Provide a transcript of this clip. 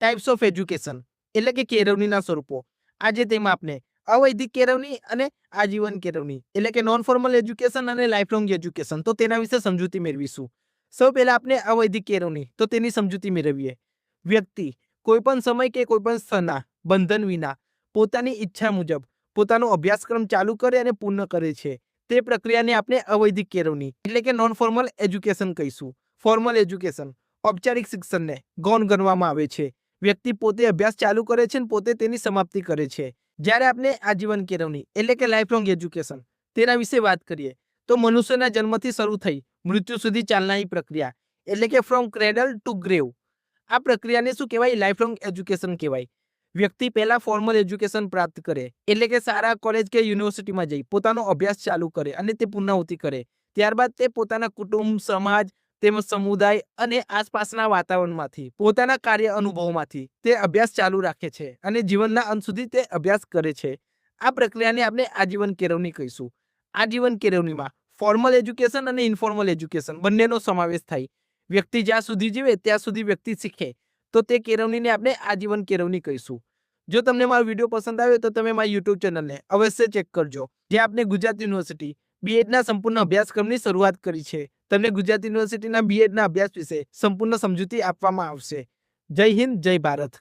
Types of education એટલે કે કેળવણીના સ્વરૂપો. આજે તેમાં આપણે અવૈધિક કેળવણી અને આજીવન કેળવણી એટલે કે નોન ફોર્મલ એજ્યુકેશન અને લાઈફ લોંગ એજ્યુકેશન, તો તેના વિશે સમજૂતી મેળવીશું. સૌ પહેલા આપણે અવૈધિક કેળવણી, તો તેની સમજૂતી મેળવીએ. વ્યક્તિ કોઈ પણ સમય કે કોઈ પણ સ્થળના બંધન વિના પોતાની ઈચ્છા મુજબ પોતાનો અભ્યાસક્રમ ચાલુ કરે અને પૂર્ણ કરે છે, તે પ્રક્રિયાને આપણે અવૈધિક કેળવણી એટલે કે નોન ફોર્મલ એજ્યુકેશન કહીશું. ફોર્મલ એજ્યુકેશન ઔપચારિક શિક્ષણને ગૌણ ગણવામાં આવે છે. વ્યક્તિ પોતે અભ્યાસ ચાલુ કરે છે અને પોતે તેની સમાપ્તિ કરે છે. જ્યારે આપણે આજીવન કેળવણી એટલે કે લાઈફ લોંગ એજ્યુકેશન તેના વિશે વાત કરીએ, તો મનુષ્યના જન્મથી શરૂ થઈ મૃત્યુ સુધી ચાલનારી પ્રક્રિયા એટલે કે ફ્રોમ ક્રેડલ ટુ ગ્રેવ. આ પ્રક્રિયાને શું કહેવાય? લાઈફ લોંગ એજ્યુકેશન કહેવાય. વ્યક્તિ પહેલા ફોર્મલ એજ્યુકેશન પ્રાપ્ત કરે એટલે કે શાળા, કોલેજ કે યુનિવર્સિટીમાં જઈ પોતાનો અભ્યાસ ચાલુ કરે અને તે પૂર્ણાહુતિ કરે. ત્યારબાદ તે પોતાના કુટુંબ, સમાજ તેમજ સમુદાય અને આસપાસના વાતાવરણમાંથી પોતાના કાર્ય અનુભવોમાંથી તે અભ્યાસ ચાલુ રાખે છે અને જીવનના અંત સુધી તે અભ્યાસ કરે છે. આ પ્રક્રિયાને આપણે આજીવન કેળવણી કહીશું. આજીવન કેળવણીમાં ફોર્મલ એજ્યુકેશન અને ઇન્ફોર્મલ એજ્યુકેશન બંનેનો સમાવેશ થાય. વ્યક્તિ જ્યાં સુધી જીવે ત્યાં સુધી વ્યક્તિ શીખે, તો તે કેળવણીને આપણે આજીવન કેળવણી કહીશું. જો તમને મારો વિડીયો પસંદ આવ્યો તો તમે મારી યુટ્યુબ ચેનલને અવશ્ય ચેક કરજો, જે આપણે ગુજરાત યુનિવર્સિટી બીએડના સંપૂર્ણ અભ્યાસક્રમની શરૂઆત કરી છે. તમને ગુજરાત યુનિવર્સિટીના બીએડના અભ્યાસ વિશે સંપૂર્ણ સમજૂતી આપવામાં આવશે. જય હિન્દ, જય ભારત.